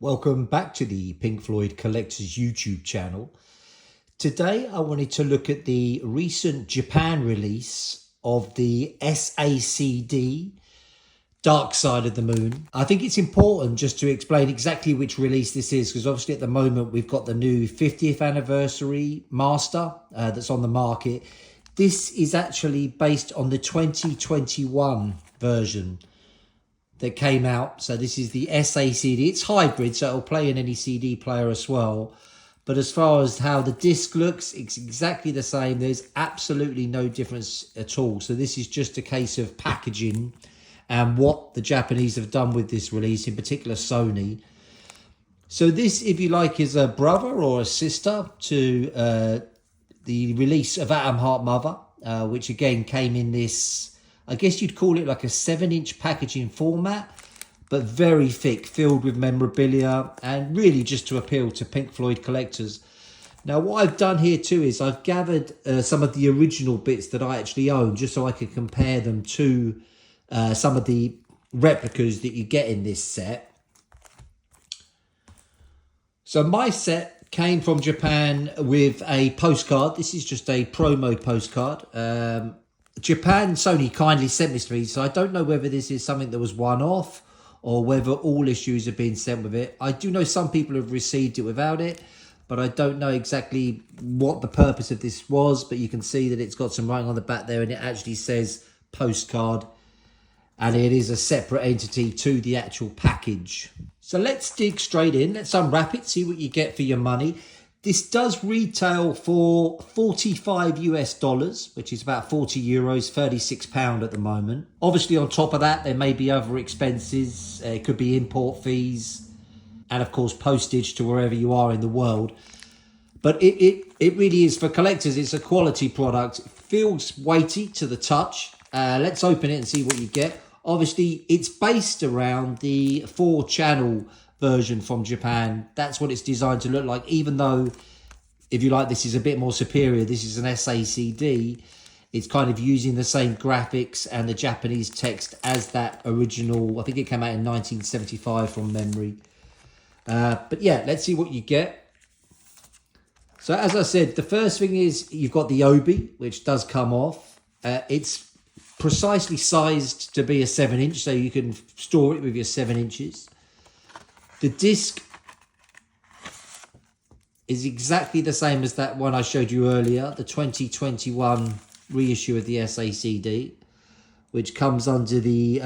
Welcome back to the Pink Floyd Collectors YouTube channel. Today I wanted to look at the recent Japan release of the SACD Dark Side of the Moon. I think it's important just to explain exactly which release this is, because obviously at the moment we've got the new 50th anniversary master that's on the market. This is actually based on the 2021 version that came out. So this is the SACD. It's hybrid, so it'll play in any CD player as well. But as far as how the disc looks, it's exactly the same. There's absolutely no difference at all. So this is just a case of packaging and what the Japanese have done with this release, in particular Sony. So this, if you like, is a brother or a sister to the release of Atom Heart Mother, which again came in this, I guess you'd call it like a 7-inch packaging format, but very thick, filled with memorabilia, and really just to appeal to Pink Floyd collectors. Now, what I've done here too is I've gathered some of the original bits that I actually own, just so I could compare them to some of the replicas that you get in this set. So my set came from Japan with a postcard. This is just a promo postcard. Japan, Sony kindly sent this to me, so I don't know whether this is something that was one-off or whether all issues have been sent with it. I do know some people have received it without it, but I don't know exactly what the purpose of this was. But you can see that it's got some writing on the back there, and it actually says postcard, and it is a separate entity to the actual package. So let's dig straight in. Let's unwrap it, see what you get for your money. This does retail for $45 US, which is about 40 euros, £36 at the moment. Obviously, on top of that, there may be other expenses. It could be import fees and, of course, postage to wherever you are in the world. But it really is, for collectors, it's a quality product. It feels weighty to the touch. Let's open it and see what you get. Obviously, it's based around the 4-channel version from Japan. That's what it's designed to look like, even though, if you like, this is a bit more superior. This is an SACD. It's kind of using the same graphics and the Japanese text as that original. I think it came out in 1975 from memory. But yeah, let's see what you get. So as I said, the first thing is you've got the obi, which does come off. It's precisely sized to be a 7-inch, so you can store it with your 7 inches. The disc is exactly the same as that one I showed you earlier, the 2021 reissue of the SACD, which comes under the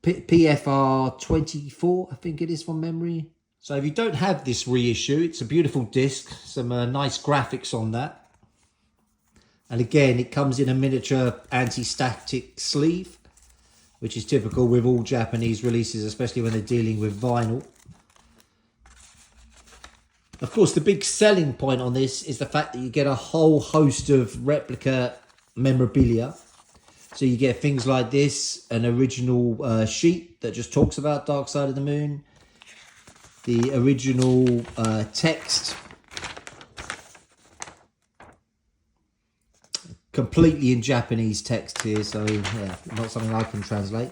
PFR 24, I think it is from memory. So if you don't have this reissue, it's a beautiful disc, some nice graphics on that. And again, it comes in a miniature anti-static sleeve, which is typical with all Japanese releases, especially when they're dealing with vinyl. Of course, the big selling point on this is the fact that you get a whole host of replica memorabilia. So you get things like this, an original sheet that just talks about Dark Side of the Moon, the original text, completely in Japanese text here, so yeah, not something I can translate.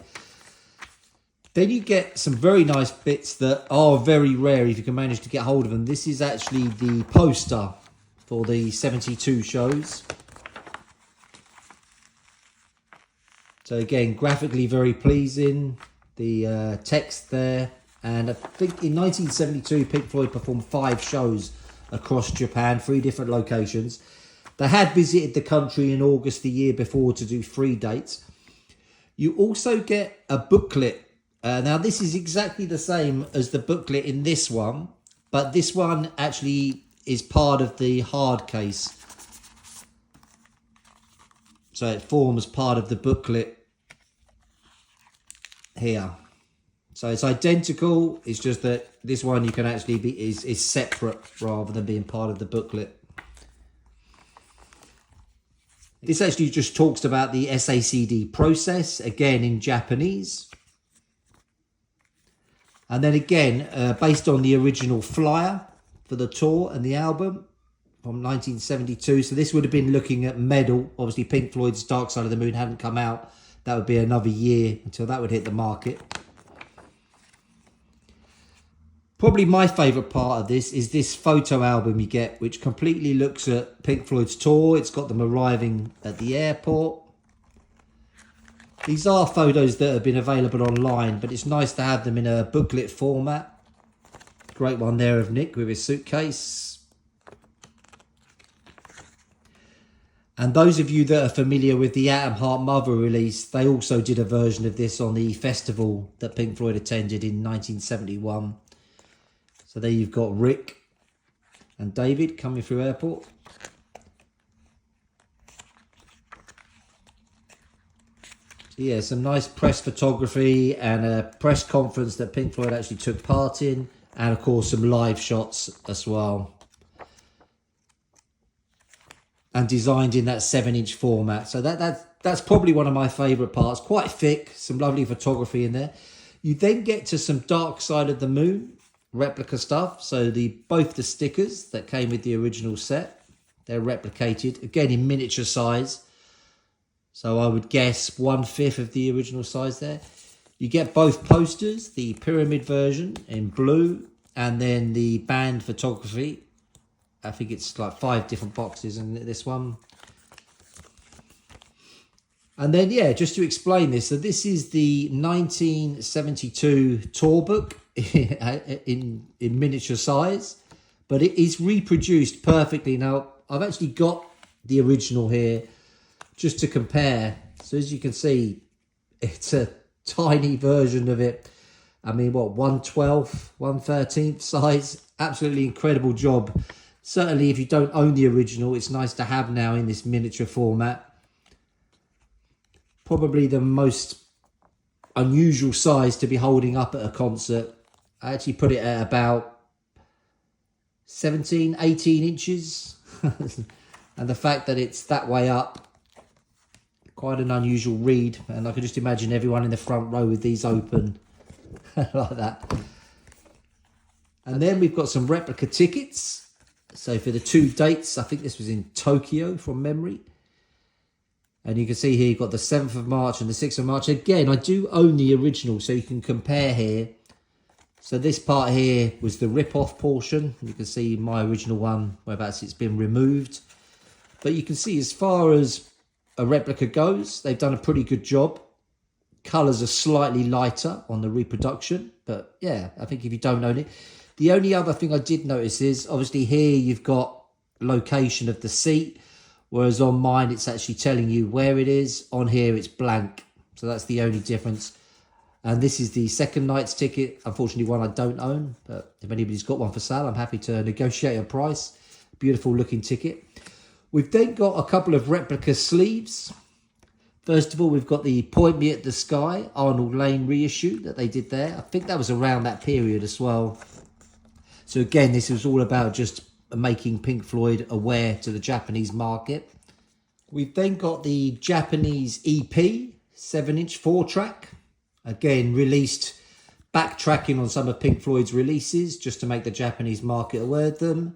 Then you get some very nice bits that are very rare if you can manage to get hold of them. This is actually the poster for the 72 shows. So again, graphically very pleasing. The text there. And I think in 1972, Pink Floyd performed 5 shows across Japan, 3 different locations. They had visited the country in August the year before to do 3 dates. You also get a booklet. Now, this is exactly the same as the booklet in this one, but this one actually is part of the hard case. So it forms part of the booklet here. So it's identical. It's just that this one you can actually be is separate rather than being part of the booklet. This actually just talks about the SACD process, again in Japanese. And then again, based on the original flyer for the tour and the album from 1972. So this would have been looking at metal. Obviously, Pink Floyd's Dark Side of the Moon hadn't come out. That would be another year until that would hit the market. Probably my favourite part of this is this photo album you get, which completely looks at Pink Floyd's tour. It's got them arriving at the airport. These are photos that have been available online, but it's nice to have them in a booklet format. Great one there of Nick with his suitcase. And those of you that are familiar with the Atom Heart Mother release, they also did a version of this on the festival that Pink Floyd attended in 1971. So there you've got Rick and David coming through airport. So yeah, some nice press photography and a press conference that Pink Floyd actually took part in. And of course some live shots as well. And designed in that 7-inch format. So that's probably one of my favourite parts. Quite thick, some lovely photography in there. You then get to some Dark Side of the Moon replica stuff. So both the stickers that came with the original set, they're replicated again in miniature size. So I would guess 1/5 of the original size there. You get both posters, the pyramid version in blue, and then the band photography. I think it's like 5 different boxes in this one. And then, yeah, just to explain this. So this is the 1972 tour book in miniature size, but it is reproduced perfectly. Now, I've actually got the original here just to compare. So as you can see, it's a tiny version of it. I mean, what, 1/12, 1/13 size? Absolutely incredible job. Certainly, if you don't own the original, it's nice to have now in this miniature format. Probably the most unusual size to be holding up at a concert. I actually put it at about 17, 18 inches. And the fact that it's that way up, quite an unusual read. And I can just imagine everyone in the front row with these open like that. And then we've got some replica tickets. So for the 2 dates, I think this was in Tokyo from memory. And you can see here you've got the 7th of March and the 6th of March. Again, I do own the original, so you can compare here. So this part here was the rip-off portion. You can see my original one, whereabouts it's been removed. But you can see as far as a replica goes, they've done a pretty good job. Colours are slightly lighter on the reproduction. But yeah, I think if you don't own it. The only other thing I did notice is, obviously here you've got location of the seat. Whereas on mine, it's actually telling you where it is. On here, it's blank. So that's the only difference. And this is the second night's ticket. Unfortunately, one I don't own. But if anybody's got one for sale, I'm happy to negotiate a price. Beautiful looking ticket. We've then got a couple of replica sleeves. First of all, we've got the Point Me at the Sky Arnold Lane reissue that they did there. I think that was around that period as well. So again, this was all about just making Pink Floyd aware to the Japanese market. We've then got the Japanese EP 7-inch 4-track. Again, released backtracking on some of Pink Floyd's releases just to make the Japanese market aware of them.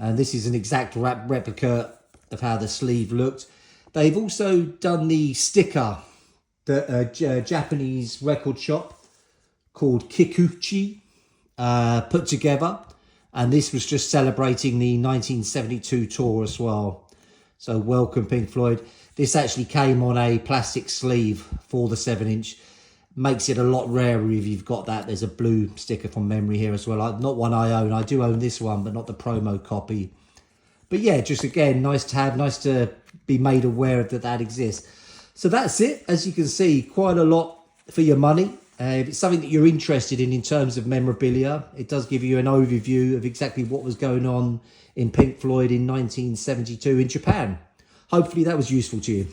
And this is an exact replica of how the sleeve looked. They've also done the sticker that a Japanese record shop called Kikuchi put together. And this was just celebrating the 1972 tour as well. So welcome Pink Floyd. This actually came on a plastic sleeve for the 7-inch. Makes it a lot rarer if you've got that. There's a blue sticker from memory here as well. Not one I own. I do own this one, but not the promo copy. But yeah, just again, nice to have. Nice to be made aware of that exists. So that's it. As you can see, quite a lot for your money. If it's something that you're interested in terms of memorabilia, it does give you an overview of exactly what was going on in Pink Floyd in 1972 in Japan. Hopefully that was useful to you.